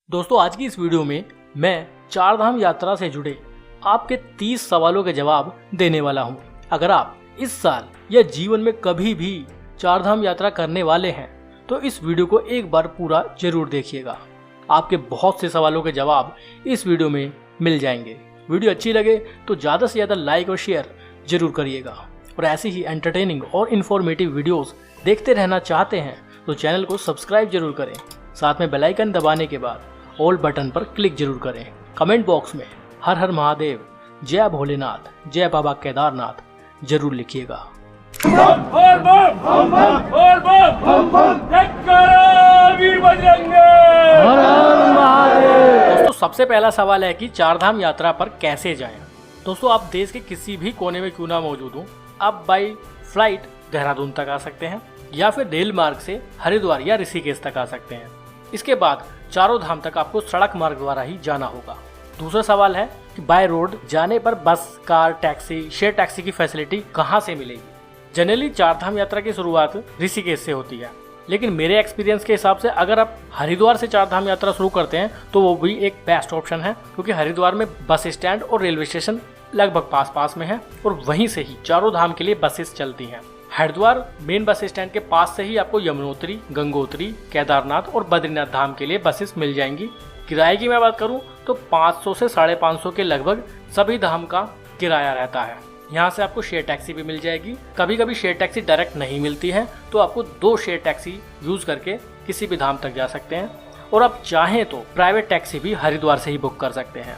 दोस्तों आज की इस वीडियो में मैं चारधाम यात्रा से जुड़े आपके 30 सवालों के जवाब देने वाला हूं। अगर आप इस साल या जीवन में कभी भी चारधाम यात्रा करने वाले हैं तो इस वीडियो को एक बार पूरा जरूर देखिएगा। आपके बहुत से सवालों के जवाब इस वीडियो में मिल जाएंगे। वीडियो अच्छी लगे तो ज़्यादा से ज़्यादा लाइक और शेयर जरूर करिएगा और ऐसी ही एंटरटेनिंग और इन्फॉर्मेटिव वीडियोस देखते रहना चाहते हैं तो चैनल को सब्सक्राइब जरूर करें। साथ में बेल आइकन दबाने के बाद ऑल बटन पर क्लिक जरूर करें। कमेंट बॉक्स में हर हर महादेव, जय भोलेनाथ, जय बाबा केदारनाथ जरूर लिखिएगा। दोस्तों सबसे पहला सवाल है कि चारधाम यात्रा पर कैसे जाएं। दोस्तों आप देश के किसी भी कोने में क्यों ना मौजूद हो, आप बाई फ्लाइट देहरादून तक आ सकते हैं या फिर रेल मार्ग से हरिद्वार या ऋषिकेश तक आ सकते हैं। इसके बाद चारों धाम तक आपको सड़क मार्ग द्वारा ही जाना होगा। दूसरा सवाल है कि बाय रोड जाने पर बस, कार, टैक्सी, शेयर टैक्सी की फैसिलिटी कहां से मिलेगी। जनरली चारधाम यात्रा की शुरुआत ऋषिकेश से होती है, लेकिन मेरे एक्सपीरियंस के हिसाब से अगर आप हरिद्वार से चारधाम यात्रा शुरू करते हैं तो वो भी एक बेस्ट ऑप्शन है, क्योंकि हरिद्वार में बस स्टैंड और रेलवे स्टेशन लगभग पास में है और वहीं से ही चारों धाम के लिए बसेस चलती हैं। हरिद्वार मेन बस स्टैंड के पास से ही आपको यमुनोत्री, गंगोत्री, केदारनाथ और बद्रीनाथ धाम के लिए बसेस मिल जाएंगी। किराए की मैं बात करूं तो 500 से 550 के लगभग सभी धाम का किराया रहता है। यहाँ से आपको शेयर टैक्सी भी मिल जाएगी। कभी कभी शेयर टैक्सी डायरेक्ट नहीं मिलती है तो आपको 2 शेयर टैक्सी यूज करके किसी भी धाम तक जा सकते हैं, और आप चाहें तो प्राइवेट टैक्सी भी हरिद्वार से ही बुक कर सकते हैं।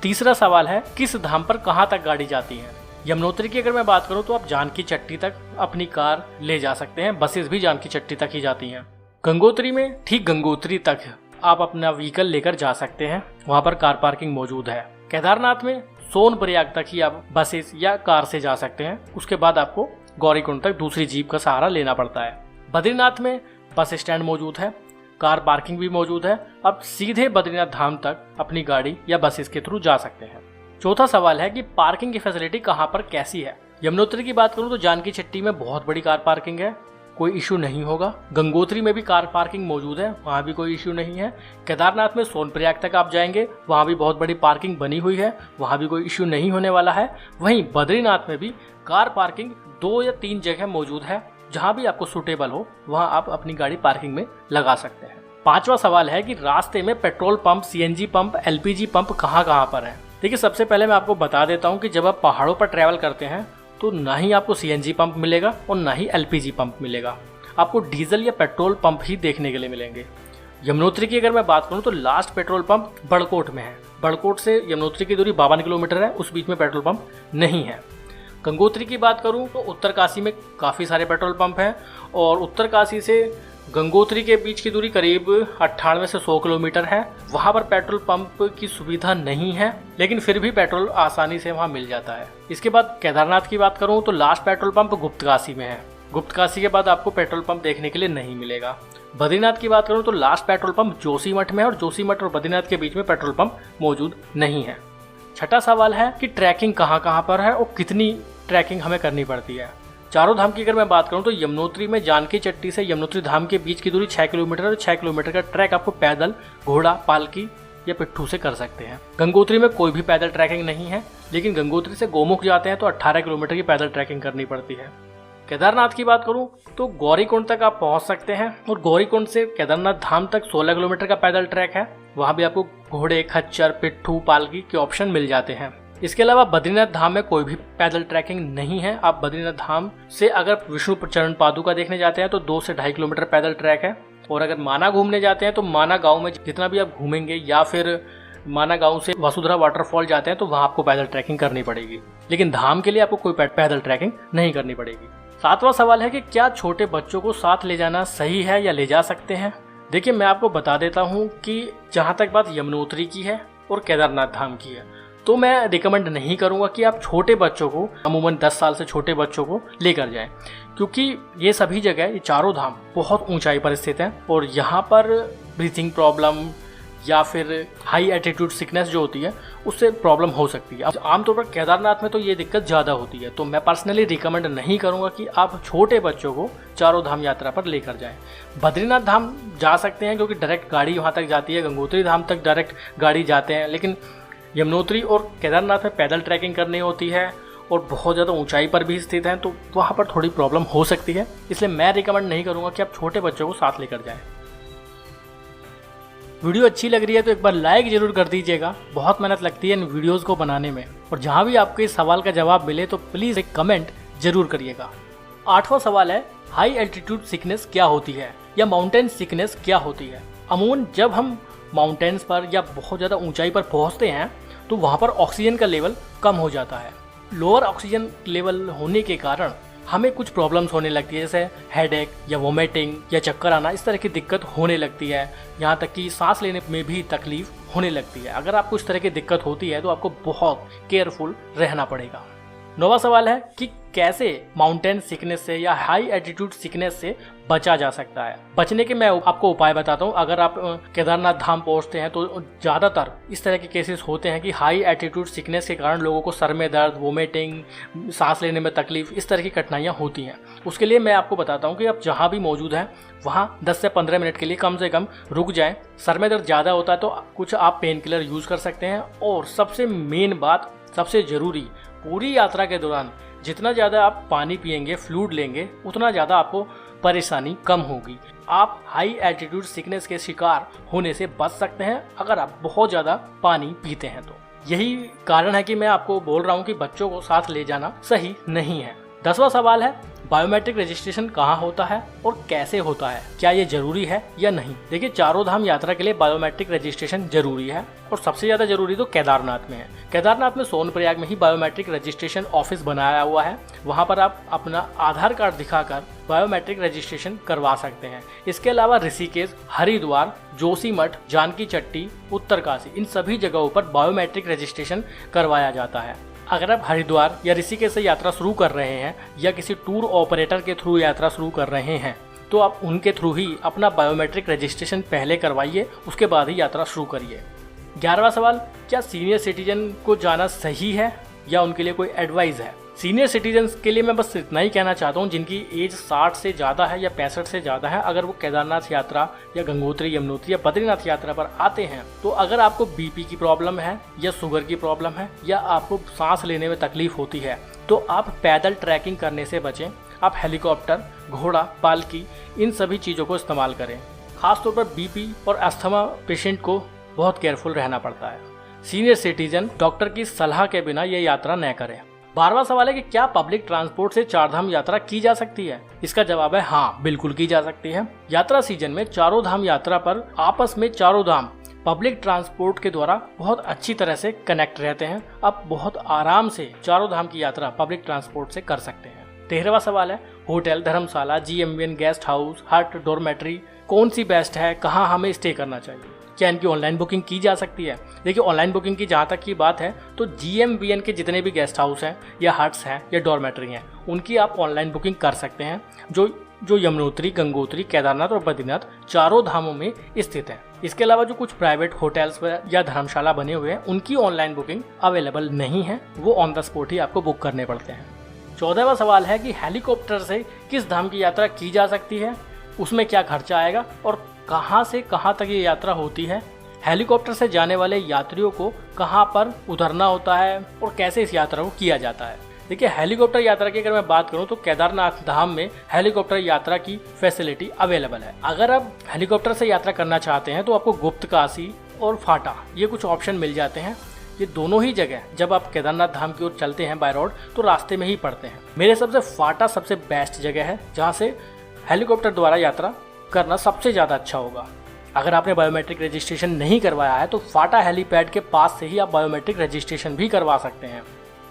तीसरा सवाल है किस धाम पर कहाँ तक गाड़ी जाती है। यमुनोत्री की अगर मैं बात करूं तो आप जानकी चट्टी तक अपनी कार ले जा सकते हैं, बसेस भी जानकी चट्टी तक ही जाती हैं। गंगोत्री में ठीक गंगोत्री तक आप अपना व्हीकल लेकर जा सकते हैं, वहां पर कार पार्किंग मौजूद है। केदारनाथ में सोनप्रयाग तक ही आप बसेस या कार से जा सकते हैं, उसके बाद आपको गौरीकुंड तक दूसरी जीप का सहारा लेना पड़ता है। बद्रीनाथ में बस स्टैंड मौजूद है, कार पार्किंग भी मौजूद है, आप सीधे बद्रीनाथ धाम तक अपनी गाड़ी या बसेस के थ्रू जा सकते हैं। चौथा सवाल है कि पार्किंग की फैसिलिटी कहां पर कैसी है। यमुनोत्री की बात करूं तो जानकी चट्टी में बहुत बड़ी कार पार्किंग है, कोई इश्यू नहीं होगा। गंगोत्री में भी कार पार्किंग मौजूद है, वहां भी कोई इश्यू नहीं है। केदारनाथ में सोनप्रयाग तक आप जाएंगे, वहां भी बहुत बड़ी पार्किंग बनी हुई है, वहां भी कोई इश्यू नहीं होने वाला है। वहीं बद्रीनाथ में भी कार पार्किंग 2 या 3 जगह मौजूद है, जहां भी आपको सुटेबल हो वहां आप अपनी गाड़ी पार्किंग में लगा सकते हैं। पांचवा सवाल है कि रास्ते में petrol pump, CNG pump, LPG pump कहां पर है। देखिए सबसे पहले मैं आपको बता देता हूं कि जब आप पहाड़ों पर ट्रैवल करते हैं तो ना ही आपको सीएनजी पंप मिलेगा और ना ही एलपीजी पंप मिलेगा, आपको डीजल या पेट्रोल पंप ही देखने के लिए मिलेंगे। यमुनोत्री की अगर मैं बात करूं तो लास्ट पेट्रोल पंप बड़कोट में है। बड़कोट से यमुनोत्री की दूरी 52 किलोमीटर है, उस बीच में पेट्रोल पंप नहीं है। गंगोत्री की बात करूं तो उत्तरकाशी में काफ़ी सारे पेट्रोल पंप हैं और उत्तरकाशी से गंगोत्री के बीच की दूरी करीब 98 से 100 किलोमीटर है। वहां पर पेट्रोल पंप की सुविधा नहीं है, लेकिन फिर भी पेट्रोल आसानी से वहां मिल जाता है। इसके बाद केदारनाथ की बात करूं तो लास्ट पेट्रोल पंप गुप्तकाशी में है। गुप्तकाशी के बाद आपको पेट्रोल पंप देखने के लिए नहीं मिलेगा। बद्रीनाथ की बात करूं तो लास्ट पेट्रोल पंप जोशीमठ में है और जोशीमठ और बद्रीनाथ के बीच में पेट्रोल पंप मौजूद नहीं है। छठा सवाल है कि ट्रैकिंग कहां पर है और कितनी ट्रैकिंग हमें करनी पड़ती है। चारों धाम की अगर मैं बात करूं तो यमुनोत्री में जानकी चट्टी से यमुनोत्री धाम के बीच की दूरी 6 किलोमीटर और 6 किलोमीटर का ट्रैक आपको पैदल, घोड़ा, पालकी या पिट्ठू से कर सकते हैं। गंगोत्री में कोई भी पैदल ट्रैकिंग नहीं है, लेकिन गंगोत्री से गोमुख जाते हैं तो 18 किलोमीटर की पैदल ट्रैकिंग करनी पड़ती है। केदारनाथ की बात करूं तो गौरीकुंड तक आप पहुंच सकते हैं और गौरीकुंड से केदारनाथ धाम तक 16 किलोमीटर का पैदल ट्रैक है। वहां भी आपको घोड़े, खच्चर, पिट्ठू, पालकी के ऑप्शन मिल जाते हैं। इसके अलावा बद्रीनाथ धाम में कोई भी पैदल ट्रैकिंग नहीं है। आप बद्रीनाथ धाम से अगर विष्णु चरण पादुका देखने जाते हैं तो 2 से 2.5 किलोमीटर पैदल ट्रैक है, और अगर माना घूमने जाते हैं तो माना गांव में जितना भी आप घूमेंगे या फिर माना गांव से वसुधरा वाटरफॉल जाते हैं तो वहां आपको पैदल ट्रैकिंग करनी पड़ेगी, लेकिन धाम के लिए आपको कोई पैदल ट्रैकिंग नहीं करनी पड़ेगी। सातवां सवाल है कि क्या छोटे बच्चों को साथ ले जाना सही है या ले जा सकते हैं। देखिए मैं आपको बता देता हूँ कि जहाँ तक बात यमुनोत्री की है और केदारनाथ धाम की है तो मैं रिकमेंड नहीं करूंगा कि आप छोटे बच्चों को, अमूमन 10 साल से छोटे बच्चों को लेकर जाएं, क्योंकि ये सभी जगह, ये चारों धाम बहुत ऊंचाई पर स्थित हैं और यहाँ पर ब्रीथिंग प्रॉब्लम, या फिर हाई एल्टीट्यूड सिकनेस जो होती है उससे प्रॉब्लम हो सकती है। अब आमतौर पर केदारनाथ में तो ये दिक्कत ज़्यादा होती है, तो मैं पर्सनली रिकमेंड नहीं करूँगा कि आप छोटे बच्चों को चारों धाम यात्रा पर लेकर जाएं। बद्रीनाथ धाम जा सकते हैं क्योंकि डायरेक्ट गाड़ी वहाँ तक जाती है, गंगोत्री धाम तक डायरेक्ट गाड़ी जाते हैं, लेकिन यमुनोत्री और केदारनाथ में पैदल ट्रैकिंग करनी होती है और बहुत ज़्यादा ऊंचाई पर भी स्थित हैं, तो वहाँ पर थोड़ी प्रॉब्लम हो सकती है। इसलिए मैं रिकमेंड नहीं करूँगा कि आप छोटे बच्चों को साथ लेकर जाएं। वीडियो अच्छी लग रही है तो एक बार लाइक ज़रूर कर दीजिएगा, बहुत मेहनत लगती है इन वीडियोज़ को बनाने में। और जहाँ भी आपको इस सवाल का जवाब मिले तो प्लीज़ एक कमेंट जरूर करिएगा। 8वां सवाल है, हाई एल्टीट्यूड सिकनेस क्या होती है या माउंटेन सिकनेस क्या होती है। अमूमन जब हम माउंटेन्स पर या बहुत ज़्यादा ऊंचाई पर पहुँचते हैं तो वहाँ पर ऑक्सीजन का लेवल कम हो जाता है। लोअर ऑक्सीजन लेवल होने के कारण हमें कुछ प्रॉब्लम्स होने लगती है, जैसे हेडेक या वोमिटिंग या चक्कर आना, इस तरह की दिक्कत होने लगती है। यहाँ तक कि सांस लेने में भी तकलीफ होने लगती है। अगर आपको इस तरह की दिक्कत होती है तो आपको बहुत केयरफुल रहना पड़ेगा। 9वां सवाल है कि कैसे माउंटेन सिकनेस से या हाई एल्टीट्यूड सिकनेस से बचा जा सकता है। बचने के मैं आपको उपाय बताता हूँ। अगर आप केदारनाथ धाम पहुँचते हैं तो ज़्यादातर इस तरह के केसेस होते हैं कि हाई एल्टीट्यूड सिकनेस के कारण लोगों को सर में दर्द, वोमिटिंग, सांस लेने में तकलीफ, इस तरह की कठिनाइयाँ होती हैं। उसके लिए मैं आपको बताता हूँ कि आप जहाँ भी मौजूद हैं वहाँ 10 से 15 मिनट के लिए कम से कम रुक जाएं। सर में दर्द ज़्यादा होता है तो कुछ आप पेन किलर यूज़ कर सकते हैं। और सबसे मेन बात, सबसे ज़रूरी, पूरी यात्रा के दौरान जितना ज़्यादा आप पानी पिएंगे, फ्लूइड लेंगे, उतना ज़्यादा आपको परेशानी कम होगी। आप हाई एल्टीट्यूड सिकनेस के शिकार होने से बच सकते हैं अगर आप बहुत ज़्यादा पानी पीते हैं तो। यही कारण है कि मैं आपको बोल रहा हूँ कि बच्चों को साथ ले जाना सही नहीं है। 10वां सवाल है, बायोमेट्रिक रजिस्ट्रेशन कहाँ होता है और कैसे होता है, क्या ये जरूरी है या नहीं। देखिए, चारों धाम यात्रा के लिए बायोमेट्रिक रजिस्ट्रेशन जरूरी है और सबसे ज्यादा जरूरी तो केदारनाथ में है। केदारनाथ में सोनप्रयाग में ही बायोमेट्रिक रजिस्ट्रेशन ऑफिस बनाया हुआ है। वहाँ पर आप अपना आधार कार्ड दिखाकर बायोमेट्रिक रजिस्ट्रेशन करवा सकते हैं। इसके अलावा ऋषिकेश, हरिद्वार, जोशीमठ, जानकी चट्टी, उत्तरकाशी, इन सभी जगहों पर बायोमेट्रिक रजिस्ट्रेशन करवाया जाता है। अगर आप हरिद्वार या ऋषिकेश से यात्रा शुरू कर रहे हैं या किसी टूर ऑपरेटर के थ्रू यात्रा शुरू कर रहे हैं तो आप उनके थ्रू ही अपना बायोमेट्रिक रजिस्ट्रेशन पहले करवाइए, उसके बाद ही यात्रा शुरू करिए। 11वां सवाल, क्या सीनियर सिटीजन को जाना सही है या उनके लिए कोई एडवाइस है। सीनियर सिटीजन्स के लिए मैं बस इतना ही कहना चाहता हूँ, जिनकी एज 60 से ज़्यादा है या 65 से ज़्यादा है, अगर वो केदारनाथ यात्रा या गंगोत्री, यमुनोत्री या बद्रीनाथ यात्रा पर आते हैं तो अगर आपको बीपी की प्रॉब्लम है या शुगर की प्रॉब्लम है या आपको सांस लेने में तकलीफ होती है तो आप पैदल ट्रैकिंग करने से बचें। आप हेलीकॉप्टर, घोड़ा, पालकी, इन सभी चीज़ों को इस्तेमाल करें। खासतौर पर बीपी और अस्थमा पेशेंट को बहुत केयरफुल रहना पड़ता है। सीनियर सिटीजन डॉक्टर की सलाह के बिना ये यात्रा न करें। 12वां सवाल है कि क्या पब्लिक ट्रांसपोर्ट से चारधाम यात्रा की जा सकती है। इसका जवाब है हाँ, बिल्कुल की जा सकती है। यात्रा सीजन में चारों धाम यात्रा पर आपस में चारों धाम पब्लिक ट्रांसपोर्ट के द्वारा बहुत अच्छी तरह से कनेक्ट रहते हैं। आप बहुत आराम से चारों धाम की यात्रा पब्लिक ट्रांसपोर्ट से कर सकते हैं। 13वां सवाल है, होटल, धर्मशाला, GMBN, गेस्ट हाउस, हट, डॉर्मेट्री कौन सी बेस्ट है, कहाँ हमें स्टे करना चाहिए, क्या इनकी ऑनलाइन बुकिंग की जा सकती है। देखिए, ऑनलाइन बुकिंग की जहाँ तक की बात है तो GMBN के जितने भी गेस्ट हाउस हैं या हट्स हैं या डॉर्मेट्री हैं उनकी आप ऑनलाइन बुकिंग कर सकते हैं, जो यमुनोत्री, गंगोत्री, केदारनाथ और बद्रीनाथ चारों धामों में स्थित हैं। इसके अलावा जो कुछ प्राइवेट होटल्स या धर्मशाला बने हुए हैं उनकी ऑनलाइन बुकिंग अवेलेबल नहीं है, वो ऑन द स्पॉट ही आपको बुक करने पड़ते हैं। 14वां सवाल है कि हेलीकॉप्टर से किस धाम की यात्रा की जा सकती है, उसमें क्या खर्चा आएगा और कहां से कहां तक ये यात्रा होती है। हेलीकॉप्टर से जाने वाले यात्रियों को कहां पर उतरना होता है और कैसे इस यात्रा को किया जाता है। देखिए, हेलीकॉप्टर यात्रा की अगर मैं बात करूं तो केदारनाथ धाम में हेलीकॉप्टर यात्रा की फैसिलिटी अवेलेबल है। अगर आप हेलीकॉप्टर से यात्रा करना चाहते हैं तो आपको गुप्तकाशी और फाटा ये कुछ ऑप्शन मिल जाते हैं। ये दोनों ही जगह जब आप केदारनाथ धाम की ओर चलते हैं बाय रोड तो रास्ते में ही पड़ते हैं। मेरे हिसाब से फाटा सबसे बेस्ट जगह है जहाँ से हेलीकॉप्टर द्वारा यात्रा करना सबसे ज़्यादा अच्छा होगा। अगर आपने बायोमेट्रिक रजिस्ट्रेशन नहीं करवाया है तो फाटा हेलीपैड के पास से ही आप बायोमेट्रिक रजिस्ट्रेशन भी करवा सकते हैं।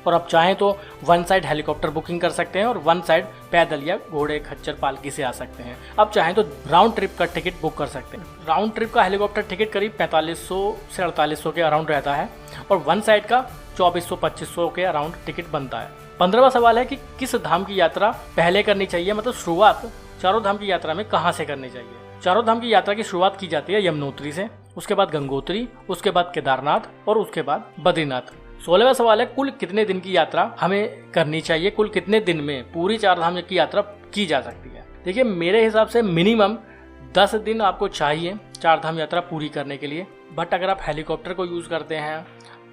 और आप चाहें तो वन साइड हेलीकॉप्टर बुकिंग कर सकते हैं और वन साइड पैदल या घोड़े, खच्चर, पालकी से आ सकते हैं। आप चाहें तो राउंड ट्रिप का टिकट बुक कर सकते हैं। राउंड ट्रिप का हेलीकॉप्टर टिकट करीब 4500 से 4800 के अराउंड रहता है और वन साइड का 2400-2500 के अराउंड टिकट बनता है। 15वां सवाल है कि किस धाम की यात्रा पहले करनी चाहिए, मतलब शुरुआत चारों धाम की यात्रा में कहाँ से करनी चाहिए। चारों धाम की यात्रा की शुरुआत की जाती है यमुनोत्री से, उसके बाद गंगोत्री, उसके बाद केदारनाथ और उसके बाद बद्रीनाथ। 16वां सवाल है कुल कितने दिन की यात्रा हमें करनी चाहिए, कुल कितने दिन में पूरी चार धाम की यात्रा की जा सकती है। देखिए मेरे हिसाब से मिनिमम 10 दिन आपको चाहिए चार धाम यात्रा पूरी करने के लिए। बट अगर आप हेलीकॉप्टर को यूज़ करते हैं,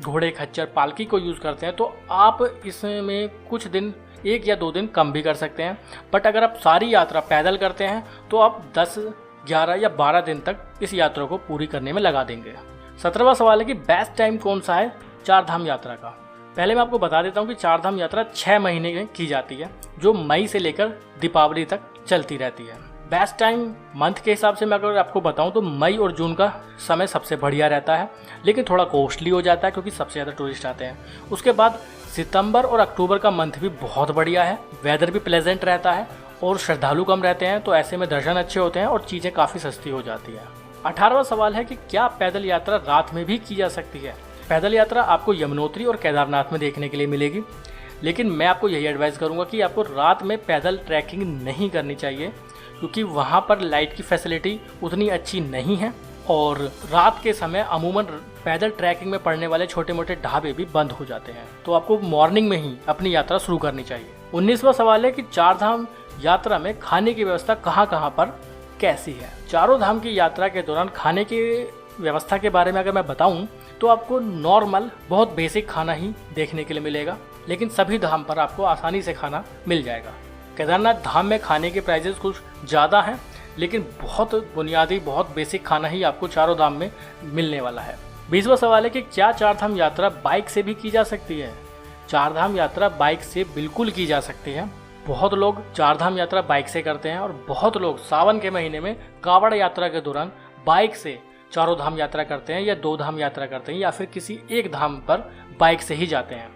घोड़े खच्चर पालकी को यूज़ करते हैं तो आप इसमें कुछ दिन 1 या 2 दिन कम भी कर सकते हैं। बट अगर आप सारी यात्रा पैदल करते हैं तो आप 10, 11 या 12 दिन तक इस यात्रा को पूरी करने में लगा देंगे। 17वां सवाल है कि बेस्ट टाइम कौन सा है चार धाम यात्रा का। पहले मैं आपको बता देता हूँ कि चार धाम यात्रा 6 महीने में की जाती है, जो मई से लेकर दीपावली तक चलती रहती है। बेस्ट टाइम मंथ के हिसाब से मैं अगर आपको बताऊं तो मई और जून का समय सबसे बढ़िया रहता है, लेकिन थोड़ा कॉस्टली हो जाता है क्योंकि सबसे ज़्यादा टूरिस्ट आते हैं। उसके बाद सितंबर और अक्टूबर का मंथ भी बहुत बढ़िया है, वेदर भी प्लेजेंट रहता है और श्रद्धालु कम रहते हैं, तो ऐसे में दर्शन अच्छे होते हैं और चीज़ें काफ़ी सस्ती हो जाती है। 18वां सवाल है कि क्या पैदल यात्रा रात में भी की जा सकती है। पैदल यात्रा आपको यमुनोत्री और केदारनाथ में देखने के लिए मिलेगी, लेकिन मैं आपको यही एडवाइस करूंगा कि आपको रात में पैदल ट्रैकिंग नहीं करनी चाहिए, क्योंकि वहाँ पर लाइट की फैसिलिटी उतनी अच्छी नहीं है और रात के समय अमूमन पैदल ट्रैकिंग में पड़ने वाले छोटे मोटे ढाबे भी बंद हो जाते हैं, तो आपको मॉर्निंग में ही अपनी यात्रा शुरू करनी चाहिए। 19वां सवाल है कि चार धाम यात्रा में खाने की व्यवस्था कहाँ कहाँ पर कैसी है। चारों धाम की यात्रा के दौरान खाने की व्यवस्था के बारे में अगर मैं बताऊं तो आपको नॉर्मल बहुत बेसिक खाना ही देखने के लिए मिलेगा, लेकिन सभी धाम पर आपको आसानी से खाना मिल जाएगा। केदारनाथ धाम में खाने के प्राइजेस कुछ ज़्यादा हैं, लेकिन बहुत बुनियादी बहुत बेसिक खाना ही आपको चारों धाम में मिलने वाला है। 20वां सवाल है कि क्या चार धाम यात्रा बाइक से भी की जा सकती है। चार धाम यात्रा बाइक से बिल्कुल की जा सकती है। बहुत लोग चार धाम यात्रा बाइक से करते हैं और बहुत लोग सावन के महीने में कावड़ यात्रा के दौरान बाइक से चारों धाम यात्रा करते हैं या 2 धाम यात्रा करते हैं या फिर किसी एक धाम पर बाइक से ही जाते हैं।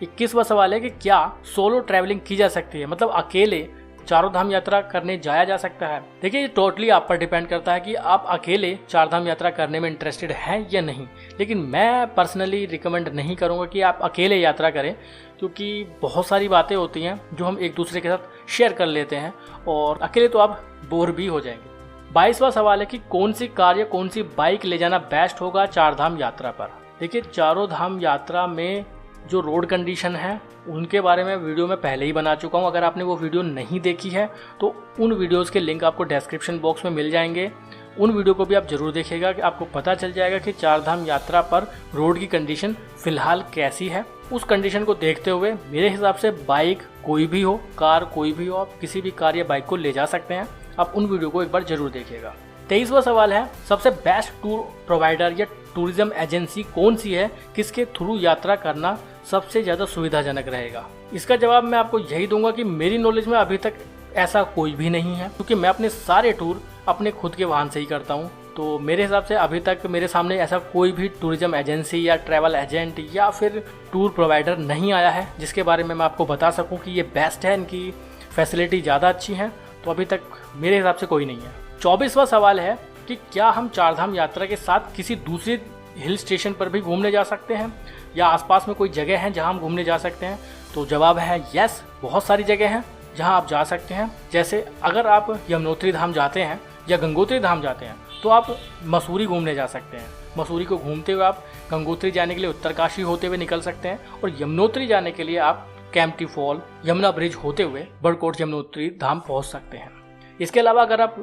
21वां सवाल है कि क्या सोलो ट्रैवलिंग की जा सकती है, मतलब अकेले चारों धाम यात्रा करने जाया जा सकता है। देखिए ये टोटली आप पर डिपेंड करता है कि आप अकेले चार धाम यात्रा करने में इंटरेस्टेड हैं या नहीं, लेकिन मैं पर्सनली रिकमेंड नहीं करूंगा कि आप अकेले यात्रा करें, क्योंकि बहुत सारी बातें होती हैं जो हम एक दूसरे के साथ शेयर कर लेते हैं और अकेले तो आप बोर भी हो जाएंगे। 22वां सवाल है कि कौन सी कार या कौन सी बाइक ले जाना बेस्ट होगा चार धाम यात्रा पर। देखिए चारों धाम यात्रा में जो रोड कंडीशन है उनके बारे में वीडियो में पहले ही बना चुका हूं। अगर आपने वो वीडियो नहीं देखी है तो उन वीडियोस के लिंक आपको डिस्क्रिप्शन बॉक्स में मिल जाएंगे, उन वीडियो को भी आप जरूर देखिएगा कि आपको पता चल जाएगा कि चार धाम यात्रा पर रोड की कंडीशन फिलहाल कैसी है। उस कंडीशन को देखते हुए मेरे हिसाब से बाइक कोई भी हो, कार कोई भी हो, आप किसी भी कार या बाइक को ले जा सकते हैं। आप उन वीडियो को एक बार जरूर देखिएगा। 23वां सवाल है सबसे बेस्ट टूर प्रोवाइडर या टूरिज्म एजेंसी कौन सी है, किसके थ्रू यात्रा करना सबसे ज़्यादा सुविधाजनक रहेगा। इसका जवाब मैं आपको यही दूंगा कि मेरी नॉलेज में अभी तक ऐसा कोई भी नहीं है, क्योंकि मैं अपने सारे टूर अपने खुद के वाहन से ही करता हूँ। तो मेरे हिसाब से अभी तक मेरे सामने ऐसा कोई भी टूरिज्म एजेंसी या ट्रैवल एजेंट या फिर टूर प्रोवाइडर नहीं आया है जिसके बारे में मैं आपको बता सकूँ कि ये बेस्ट है, इनकी फैसिलिटी ज़्यादा अच्छी है। तो अभी तक मेरे हिसाब से कोई नहीं है। 24वां सवाल है कि क्या हम चारधाम यात्रा के साथ किसी दूसरे हिल स्टेशन पर भी घूमने जा सकते हैं या आसपास में कोई जगह है जहां हम घूमने जा सकते हैं। तो जवाब है यस, बहुत सारी जगह हैं जहां आप जा सकते हैं। जैसे अगर आप यमुनोत्री धाम जाते हैं या गंगोत्री धाम जाते हैं तो आप मसूरी घूमने जा सकते हैं। मसूरी को घूमते हुए आप गंगोत्री जाने के लिए उत्तरकाशी होते हुए निकल सकते हैं और यमुनोत्री जाने के लिए आप कैंपटी फॉल, यमुना ब्रिज होते हुए बड़कोट यमुनोत्री धाम पहुंच सकते हैं। इसके अलावा अगर आप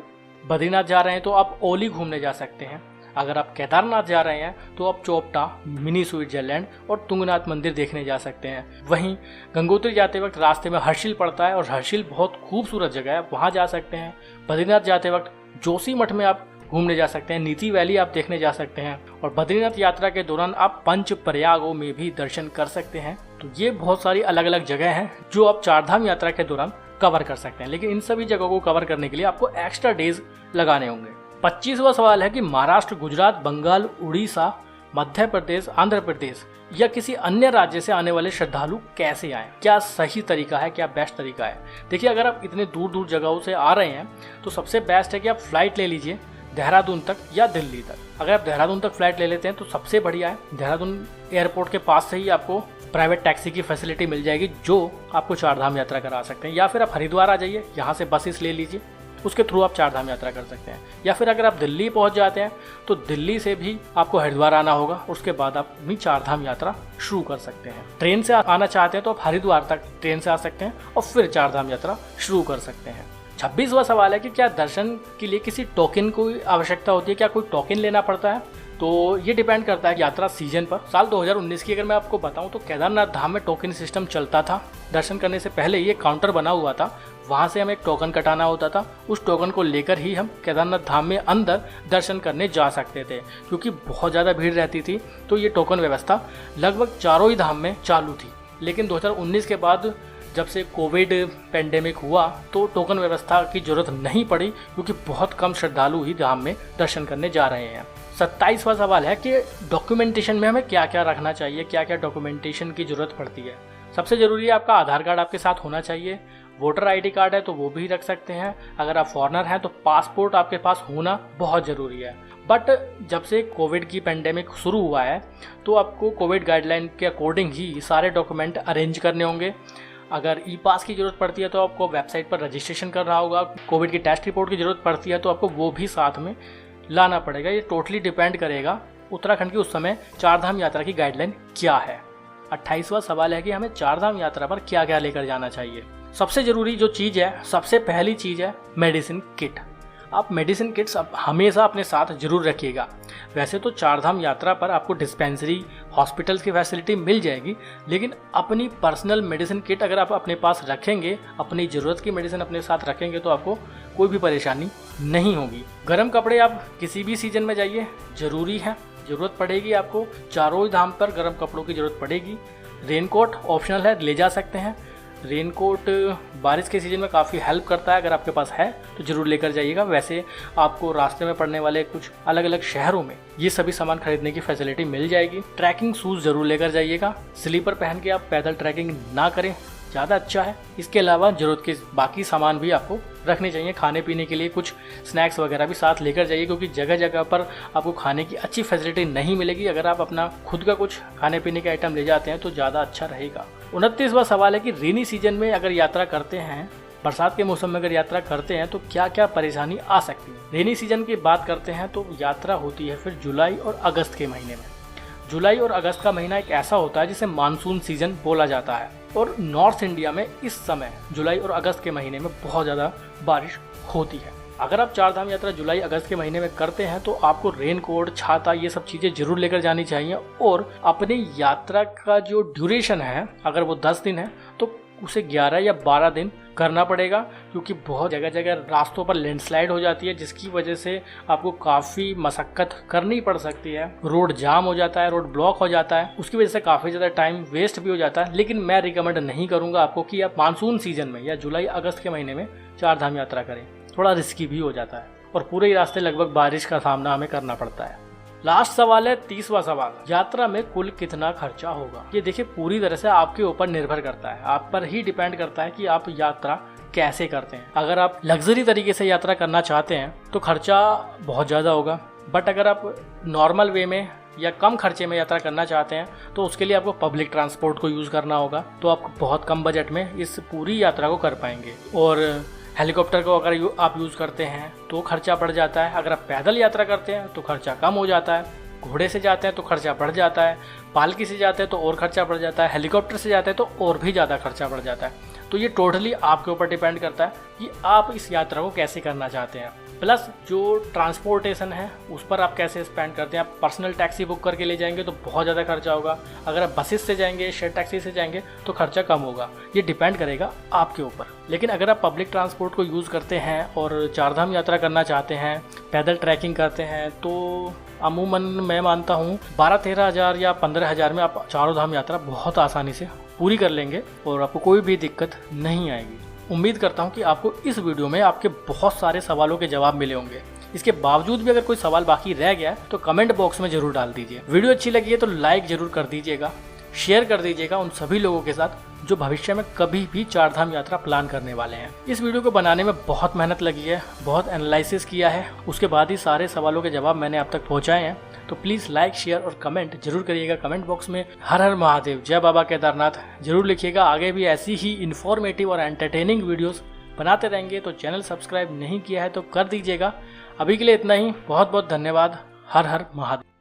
बद्रीनाथ जा रहे हैं तो आप ओली घूमने जा सकते हैं। अगर आप केदारनाथ जा रहे हैं तो आप चोपटा, मिनी स्विट्जरलैंड और तुंगनाथ मंदिर देखने जा सकते हैं। वहीं गंगोत्री जाते वक्त रास्ते में हर्षिल पड़ता है और हर्षिल बहुत खूबसूरत जगह है, वहाँ जा सकते हैं। बद्रीनाथ जाते वक्त जोशी मठ में आप घूमने जा सकते हैं, नीति वैली आप देखने जा सकते हैं और बद्रीनाथ यात्रा के दौरान आप पंच प्रयागों में भी दर्शन कर सकते हैं। तो ये बहुत सारी अलग अलग जगह हैं जो आप चारधाम यात्रा के दौरान कवर कर सकते हैं, लेकिन इन सभी जगहों को कवर करने के लिए आपको एक्स्ट्रा डेज लगाने होंगे। 25वां सवाल है कि महाराष्ट्र, गुजरात, बंगाल, उड़ीसा, मध्य प्रदेश, आंध्र प्रदेश या किसी अन्य राज्य से आने वाले श्रद्धालु कैसे आएं? क्या सही तरीका है, क्या बेस्ट तरीका है? देखिए, अगर आप इतने दूर दूर जगहों से आ रहे हैं तो सबसे बेस्ट है कि आप फ्लाइट ले लीजिए देहरादून तक या दिल्ली तक। अगर आप देहरादून तक फ्लाइट ले लेते हैं तो सबसे बढ़िया है। देहरादून एयरपोर्ट के पास से ही आपको प्राइवेट टैक्सी की फैसिलिटी मिल जाएगी जो आपको चारधाम यात्रा करा सकते हैं, या फिर आप हरिद्वार आ जाइए, यहाँ से बसेस ले लीजिए उसके थ्रू आप चार धाम यात्रा कर सकते हैं। या फिर अगर आप दिल्ली पहुंच जाते हैं तो दिल्ली से भी आपको हरिद्वार आना होगा, उसके बाद आप अपनी चार धाम यात्रा शुरू कर सकते हैं। ट्रेन से आना चाहते हैं तो आप हरिद्वार तक ट्रेन से आ सकते हैं और फिर चार धाम यात्रा शुरू कर सकते हैं। 26वां सवाल है कि क्या दर्शन के लिए किसी टोकन की आवश्यकता होती है, क्या कोई टोकन लेना पड़ता है? तो ये डिपेंड करता है यात्रा सीजन पर। साल 2019 की अगर मैं आपको बताऊं तो केदारनाथ धाम में टोकन सिस्टम चलता था। दर्शन करने से पहले ये काउंटर बना हुआ था, वहाँ से हमें एक टोकन कटाना होता था। उस टोकन को लेकर ही हम केदारनाथ धाम में अंदर दर्शन करने जा सकते थे। क्योंकि बहुत ज़्यादा भीड़ रहती थी तो ये टोकन व्यवस्था लगभग चारों ही धाम में चालू थी। लेकिन 2019 के बाद जब से कोविड पेंडेमिक हुआ तो टोकन व्यवस्था की जरूरत नहीं पड़ी, क्योंकि बहुत कम श्रद्धालु ही धाम में दर्शन करने जा रहे हैं। 27वां सवाल है कि डॉक्यूमेंटेशन में हमें क्या क्या रखना चाहिए, क्या क्या डॉक्यूमेंटेशन की जरूरत पड़ती है। सबसे जरूरी है आपका आधार कार्ड आपके साथ होना चाहिए। वोटर आईडी कार्ड है तो वो भी रख सकते हैं। अगर आप फॉरेनर हैं तो पासपोर्ट आपके पास होना बहुत ज़रूरी है। बट जब से कोविड की पेंडेमिक शुरू हुआ है तो आपको कोविड गाइडलाइन के अकॉर्डिंग ही सारे डॉक्यूमेंट अरेंज करने होंगे। अगर ई पास की ज़रूरत पड़ती है तो आपको वेबसाइट पर रजिस्ट्रेशन करना होगा। कोविड की टेस्ट रिपोर्ट की ज़रूरत पड़ती है तो आपको वो भी साथ में लाना पड़ेगा। ये टोटली डिपेंड करेगा उत्तराखंड की उस समय चार धाम यात्रा की गाइडलाइन क्या है। 28वां सवाल है कि हमें चार धाम यात्रा पर क्या क्या लेकर जाना चाहिए। सबसे ज़रूरी जो चीज़ है, सबसे पहली चीज़ है मेडिसिन किट। आप मेडिसिन किट्स हमेशा अपने साथ जरूर रखिएगा। वैसे तो चार धाम यात्रा पर आपको डिस्पेंसरी, हॉस्पिटल्स की फैसिलिटी मिल जाएगी, लेकिन अपनी पर्सनल मेडिसिन किट अगर आप अपने पास रखेंगे, अपनी ज़रूरत की मेडिसिन अपने साथ रखेंगे तो आपको कोई भी परेशानी नहीं होगी। गर्म कपड़े आप किसी भी सीजन में जाइए, ज़रूरी है, ज़रूरत पड़ेगी आपको। चारों धाम पर गर्म कपड़ों की ज़रूरत पड़ेगी। रेनकोट ऑप्शनल है, ले जा सकते हैं। रेनकोट बारिश के सीज़न में काफ़ी हेल्प करता है, अगर आपके पास है तो ज़रूर लेकर जाइएगा। वैसे आपको रास्ते में पड़ने वाले कुछ अलग अलग शहरों में ये सभी सामान खरीदने की फैसिलिटी मिल जाएगी। ट्रैकिंग शूज़ ज़रूर लेकर जाइएगा। स्लीपर पहन के आप पैदल ट्रैकिंग ना करें, ज़्यादा अच्छा है। इसके अलावा ज़रूरत के बाकी सामान भी आपको रखने चाहिए। खाने पीने के लिए कुछ स्नैक्स वगैरह भी साथ लेकर जाइए, क्योंकि जगह जगह पर आपको खाने की अच्छी फैसिलिटी नहीं मिलेगी। अगर आप अपना खुद का कुछ खाने पीने के आइटम ले जाते हैं तो ज़्यादा अच्छा रहेगा। 29वां सवाल है कि रेनी सीजन में अगर यात्रा करते हैं, बरसात के मौसम में अगर यात्रा करते हैं तो क्या क्या परेशानी आ सकती है। रेनी सीजन की बात करते हैं तो यात्रा होती है फिर जुलाई और अगस्त के महीने में। जुलाई और अगस्त का महीना एक ऐसा होता है जिसे मानसून सीजन बोला जाता है, और नॉर्थ इंडिया में इस समय जुलाई और अगस्त के महीने में बहुत ज़्यादा बारिश होती है। अगर आप चार धाम यात्रा जुलाई अगस्त के महीने में करते हैं तो आपको रेनकोट, छाता, ये सब चीज़ें जरूर लेकर जानी चाहिए। और अपनी यात्रा का जो ड्यूरेशन है, अगर वो 10 दिन है तो उसे 11 या 12 दिन करना पड़ेगा, क्योंकि बहुत जगह जगह रास्तों पर लैंडस्लाइड हो जाती है, जिसकी वजह से आपको काफ़ी मशक्क़त करनी पड़ सकती है। रोड जाम हो जाता है, रोड ब्लॉक हो जाता है, उसकी वजह से काफ़ी ज़्यादा टाइम वेस्ट भी हो जाता है। लेकिन मैं रिकमेंड नहीं करूँगा आपको कि आप मानसून सीजन में या जुलाई अगस्त के महीने में चार धाम यात्रा करें। थोड़ा रिस्की भी हो जाता है और पूरे ही रास्ते लगभग बारिश का सामना हमें करना पड़ता है। लास्ट सवाल है 30वां सवाल, यात्रा में कुल कितना खर्चा होगा। ये देखिए पूरी तरह से आपके ऊपर निर्भर करता है, आप पर ही डिपेंड करता है कि आप यात्रा कैसे करते हैं। अगर आप लग्जरी तरीके से यात्रा करना चाहते हैं तो खर्चा बहुत ज़्यादा होगा, बट अगर आप नॉर्मल वे में या कम खर्चे में यात्रा करना चाहते हैं तो उसके लिए आपको पब्लिक ट्रांसपोर्ट को यूज़ करना होगा। तो आप बहुत कम बजट में इस पूरी यात्रा को कर पाएंगे। और हेलीकॉप्टर को अगर आप यूज़ करते हैं तो खर्चा बढ़ जाता है। अगर आप पैदल यात्रा करते हैं तो खर्चा कम हो जाता है। घोड़े से जाते हैं तो खर्चा बढ़ जाता है। पालकी से जाते हैं तो और खर्चा बढ़ जाता है। हेलीकॉप्टर से जाते हैं तो और भी ज़्यादा खर्चा बढ़ जाता है। तो ये टोटली आपके ऊपर डिपेंड करता है कि आप इस यात्रा को कैसे करना चाहते हैं। प्लस जो ट्रांसपोर्टेशन है उस पर आप कैसे स्पेंड करते हैं। आप पर्सनल टैक्सी बुक करके ले जाएंगे तो बहुत ज़्यादा खर्चा होगा। अगर आप बसेस से जाएंगे, शेयर टैक्सी से जाएंगे तो खर्चा कम होगा। ये डिपेंड करेगा आपके ऊपर। लेकिन अगर आप पब्लिक ट्रांसपोर्ट को यूज़ करते हैं और चारधाम यात्रा करना चाहते हैं, पैदल ट्रैकिंग करते हैं, तो अमूमन मैं मानता हूँ 12-13 हज़ार या 15 हज़ार में आप चारों धाम यात्रा बहुत आसानी से पूरी कर लेंगे और आपको कोई भी दिक्कत नहीं आएगी। उम्मीद करता हूँ कि आपको इस वीडियो में आपके बहुत सारे सवालों के जवाब मिले होंगे। इसके बावजूद भी अगर कोई सवाल बाकी रह गया तो कमेंट बॉक्स में जरूर डाल दीजिए। वीडियो अच्छी लगी है तो लाइक जरूर कर दीजिएगा, शेयर कर दीजिएगा उन सभी लोगों के साथ जो भविष्य में कभी भी चारधाम यात्रा प्लान करने वाले हैं। इस वीडियो को बनाने में बहुत मेहनत लगी है, बहुत एनालिसिस किया है, उसके बाद ही सारे सवालों के जवाब मैंने आप तक पहुँचाए हैं। तो प्लीज़ लाइक, शेयर और कमेंट जरूर करिएगा। कमेंट बॉक्स में हर हर महादेव, जय बाबा केदारनाथ जरूर लिखिएगा। आगे भी ऐसी ही इन्फॉर्मेटिव और एंटरटेनिंग वीडियोस बनाते रहेंगे। तो चैनल सब्सक्राइब नहीं किया है तो कर दीजिएगा। अभी के लिए इतना ही। बहुत बहुत धन्यवाद। हर हर महादेव।